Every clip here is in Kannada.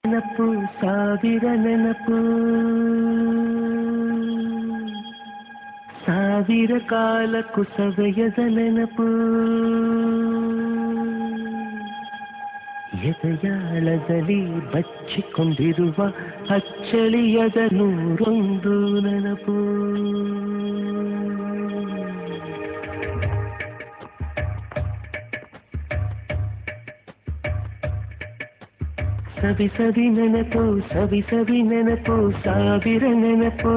ನೆನಪು ಸಾವಿರ ನೆನಪು ಸಾವಿರ ಕಾಲಕ್ಕೂ ಸವೆಯದ ನೆನಪು ಎದೆಯಾಳದಲ್ಲಿ ಬಚ್ಚಿಕೊಂಡಿರುವ ಅಚ್ಚಳಿಯದ ನೂರೊಂದು ನೆನಪು ಸವಿ ಸವಿ ನೆನಪು ಸವಿ ಸವಿ ನೆನಪು ಸಾವಿರ ನೆನಪು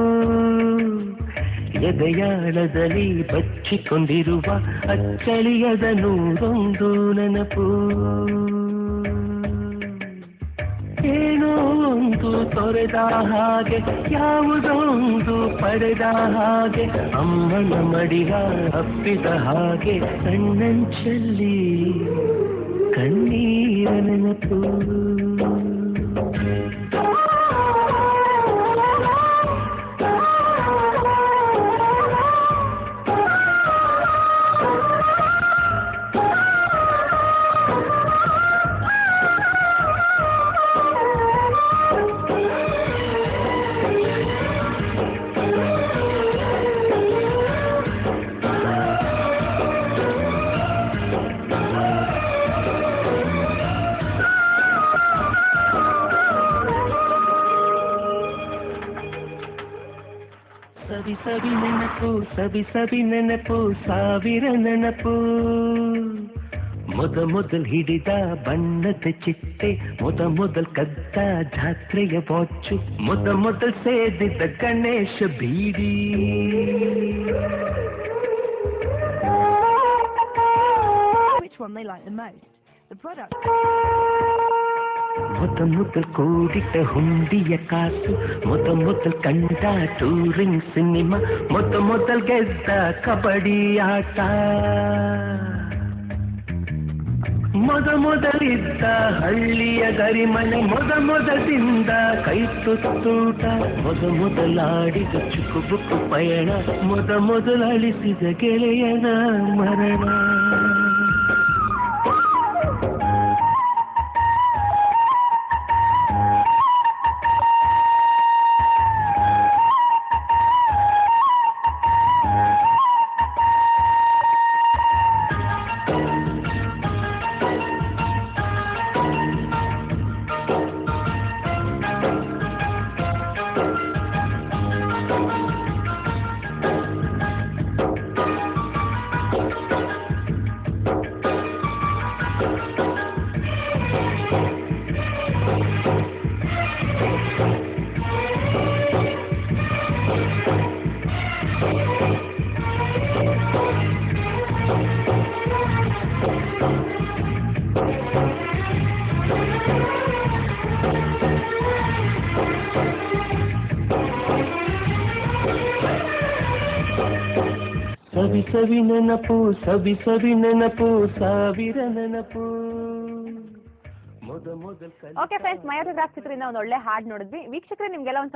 ಎದೆಯಾಳದಲ್ಲಿ ಬಚ್ಚಿಕೊಂಡಿರುವ ಅಚ್ಚಳಿಯದ ನೂರೊಂದು ನೆನಪು ಏನೋ ಒಂದು ತೊರೆದ ಹಾಗೆ ಯಾವುದೊಂದು ಪಡೆದ ಹಾಗೆ ಅಮ್ಮನ ಮಡಿಯ ಅಪ್ಪಿದ ಹಾಗೆ ಕಣ್ಣಂಚಲ್ಲಿ ಕಣ್ಣೀರ ನೆನಪು ಸವಿ ಸವಿ ನೆನಪು ಸವಿ ಸವಿ ನೆನಪು ಸಾವಿರ ನೆನಪು ಮೊದಲು ಹಿಡಿದ ಬಣ್ಣದ ಚಿಟ್ಟೆ ಮೊದಲು ಕದ್ದ ಜಾತ್ರೆಯ ವಾಚು ಮೊದಲು ಸೇದಿದ್ದ ಗಣೇಶ ಬೀಡಿ Which one they like the most? The product. ಮೊದಲು ಕೂಡಿಟ್ಟ ಹುಂಡಿಯ ಕಾಸು ಮೊದಲು ಕಂಡ ಟೂರಿಂಗ್ ಸಿನಿಮಾ ಮೊದಲು ಗೆದ್ದ ಕಬಡ್ಡಿ ಆಟ ಮೊದಲಿದ್ದ ಹಳ್ಳಿಯ ಗರಿಮನೆ ಮೊದಲಿಂದ ಕೈ ತುತ್ತೂಟ ಮೊದಲಾಡಿದ ಚುಕುಬುಕು ಪಯಣ ಮೊದಲು ಅಳಿಸಿದ ಗೆಳೆಯನ ಮರಣ ಸವಿ ಸವಿ ನೆನಪು ಸವಿ ಸವಿ ನೆನಪು ಸಾವಿರ ನೆನಪು ಓಕೆ ಫ್ರೆಂಡ್ಸ್, ಮೈ ಆಟೋಗ್ರಾಫ್ ಚಿತ್ರದಿಂದ ಒಂದು ಒಳ್ಳೆ ಹಾಡು ನೋಡಿದ್ವಿ. ವೀಕ್ಷಕರೇ, ನಿಮ್ಗೆಲ್ಲ ಒಂದು